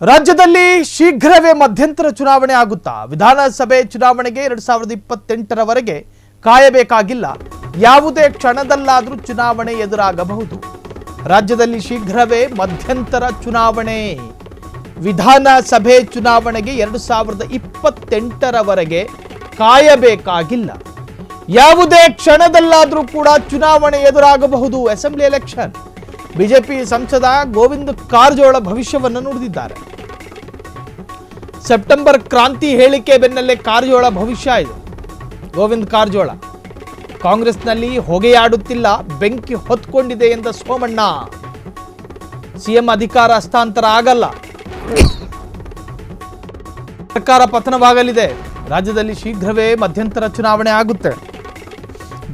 ರಾಜ್ಯದಲ್ಲಿ ಶೀಘ್ರವೇ ಮಧ್ಯಂತರ ಚುನಾವಣೆ ಆಗುತ್ತಾ? ವಿಧಾನಸಭೆ ಚುನಾವಣೆಗೆ 2028ರವರೆಗೆ ಕಾಯಬೇಕಾಗಿಲ್ಲ. ಯಾವುದೇ ಕ್ಷಣದಲ್ಲಾದರೂ ಚುನಾವಣೆ ಎದುರಾಗಬಹುದು. ರಾಜ್ಯದಲ್ಲಿ ಶೀಘ್ರವೇ ಮಧ್ಯಂತರ ಚುನಾವಣೆ. ವಿಧಾನಸಭೆ ಚುನಾವಣೆಗೆ 2028ರವರೆಗೆ ಕಾಯಬೇಕಾಗಿಲ್ಲ. ಯಾವುದೇ ಕ್ಷಣದಲ್ಲಾದರೂ ಕೂಡ ಚುನಾವಣೆ ಎದುರಾಗಬಹುದು. Assembly election. ಬಿಜೆಪಿ ಸಂಸದ ಗೋವಿಂದ ಕಾರಜೋಳ ಭವಿಷ್ಯವನ್ನು ನುಡಿದಿದ್ದಾರೆ. ಸೆಪ್ಟೆಂಬರ್ ಕ್ರಾಂತಿ ಹೇಳಿಕೆ ಬೆನ್ನಲ್ಲೇ ಕಾರಜೋಳ ಭವಿಷ್ಯ ಇದೆ. ಗೋವಿಂದ ಕಾರಜೋಳ ಕಾಂಗ್ರೆಸ್ನಲ್ಲಿ ಹೊಗೆಯಾಡುತ್ತಿಲ್ಲ, ಬೆಂಕಿ ಹೊತ್ಕೊಂಡಿದೆ ಎಂದ ಸೋಮಣ್ಣ. ಸಿಎಂ ಅಧಿಕಾರ ಹಸ್ತಾಂತರ ಆಗಲ್ಲ, ಸರ್ಕಾರ ಪತನವಾಗಲಿದೆ. ರಾಜ್ಯದಲ್ಲಿ ಶೀಘ್ರವೇ ಮಧ್ಯಂತರ ಚುನಾವಣೆ ಆಗುತ್ತೆ.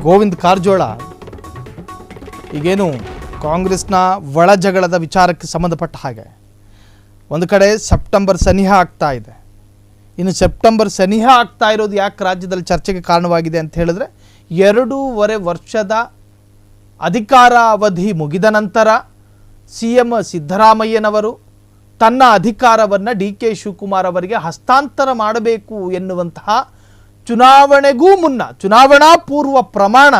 ಗೋವಿಂದ ಕಾರಜೋಳ ಈಗೇನು ಕಾಂಗ್ರೆಸ್ನ ಒಳ ಜಗಳದ ವಿಚಾರಕ್ಕೆ ಸಂಬಂಧಪಟ್ಟ ಹಾಗೆ ಒಂದು ಕಡೆ ಸೆಪ್ಟೆಂಬರ್ ಸನಿಹ ಆಗ್ತಾ ಇದೆ. ಇನ್ನು ಸೆಪ್ಟೆಂಬರ್ ಸನಿಹ ಆಗ್ತಾ ಇರೋದು ಯಾಕೆ ರಾಜ್ಯದಲ್ಲಿ ಚರ್ಚೆಗೆ ಕಾರಣವಾಗಿದೆ ಅಂತ ಹೇಳಿದ್ರೆ, 2.5 ವರ್ಷದ ಅಧಿಕಾರ ಅವಧಿ ಮುಗಿದ ನಂತರ ಸಿಎಂ ಸಿದ್ದರಾಮಯ್ಯನವರು ತನ್ನ ಅಧಿಕಾರವನ್ನು DK ಶಿವಕುಮಾರ್ ಅವರಿಗೆ ಹಸ್ತಾಂತರ ಮಾಡಬೇಕು ಎನ್ನುವಂತಹ ಚುನಾವಣೆಗೂ ಮುನ್ನ ಚುನಾವಣಾ ಪೂರ್ವ ಪ್ರಮಾಣ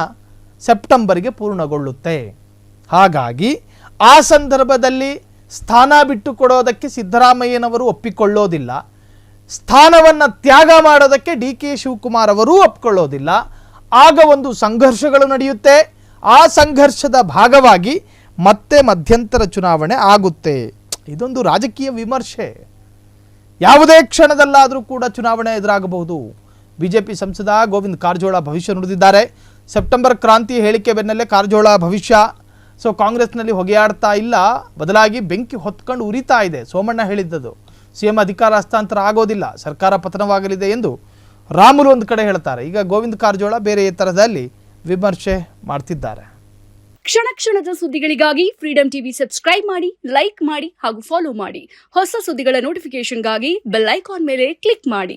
ಸೆಪ್ಟೆಂಬರ್ಗೆ ಪೂರ್ಣಗೊಳ್ಳುತ್ತೆ. ಹಾಗಾಗಿ ಆ ಸಂದರ್ಭದಲ್ಲಿ ಸ್ಥಾನ ಬಿಟ್ಟು ಕೊಡೋದಕ್ಕೆ ಸಿದ್ದರಾಮಯ್ಯನವರು ಒಪ್ಪಿಕೊಳ್ಳೋದಿಲ್ಲ, ಸ್ಥಾನವನ್ನು ತ್ಯಾಗ ಮಾಡೋದಕ್ಕೆ DK ಶಿವಕುಮಾರ್ ಅವರೂ ಒಪ್ಪಿಕೊಳ್ಳೋದಿಲ್ಲ. ಆಗ ಒಂದು ಸಂಘರ್ಷಗಳು ನಡೆಯುತ್ತೆ. ಆ ಸಂಘರ್ಷದ ಭಾಗವಾಗಿ ಮತ್ತೆ ಮಧ್ಯಂತರ ಚುನಾವಣೆ ಆಗುತ್ತೆ. ಇದೊಂದು ರಾಜಕೀಯ ವಿಮರ್ಶೆ. ಯಾವುದೇ ಕ್ಷಣದಲ್ಲಾದರೂ ಕೂಡ ಚುನಾವಣೆ ಎದುರಾಗಬಹುದು. ಬಿಜೆಪಿ ಸಂಸದ ಗೋವಿಂದ ಕಾರಜೋಳ ಭವಿಷ್ಯ ನುಡಿದಿದ್ದಾರೆ. ಸೆಪ್ಟೆಂಬರ್ ಕ್ರಾಂತಿ ಹೇಳಿಕೆ ಬೆನ್ನಲ್ಲೇ ಕಾರಜೋಳ ಭವಿಷ್ಯ. ಸೊ ಕಾಂಗ್ರೆಸ್ನಲ್ಲಿ ಹೊಗೆಯಾಡ್ತಾ ಇಲ್ಲ, ಬದಲಾಗಿ ಬೆಂಕಿ ಹೊತ್ಕೊಂಡು ಉರಿತಾ ಇದೆ. ಸೋಮಣ್ಣ ಹೇಳಿದ್ದದು ಸಿಎಂ ಅಧಿಕಾರ ಹಸ್ತಾಂತರ ಆಗೋದಿಲ್ಲ, ಸರ್ಕಾರ ಪತನವಾಗಲಿದೆ ಎಂದು ರಾಮುಲು ಒಂದು ಕಡೆ ಹೇಳ್ತಾರೆ. ಈಗ ಗೋವಿಂದ ಕಾರಜೋಳ ಬೇರೆ ತರದಲ್ಲಿ ವಿಮರ್ಶೆ ಮಾಡ್ತಿದ್ದಾರೆ. ಕ್ಷಣ ಕ್ಷಣದ ಸುದ್ದಿಗಳಿಗಾಗಿ ಫ್ರೀಡಂ ಟಿವಿ ಸಬ್ಸ್ಕ್ರೈಬ್ ಮಾಡಿ, ಲೈಕ್ ಮಾಡಿ ಹಾಗೂ ಫಾಲೋ ಮಾಡಿ. ಹೊಸ ಸುದ್ದಿಗಳ ನೋಟಿಫಿಕೇಶನ್ಗಾಗಿ ಬೆಲ್ ಐಕಾನ್ ಮೇಲೆ ಕ್ಲಿಕ್ ಮಾಡಿ.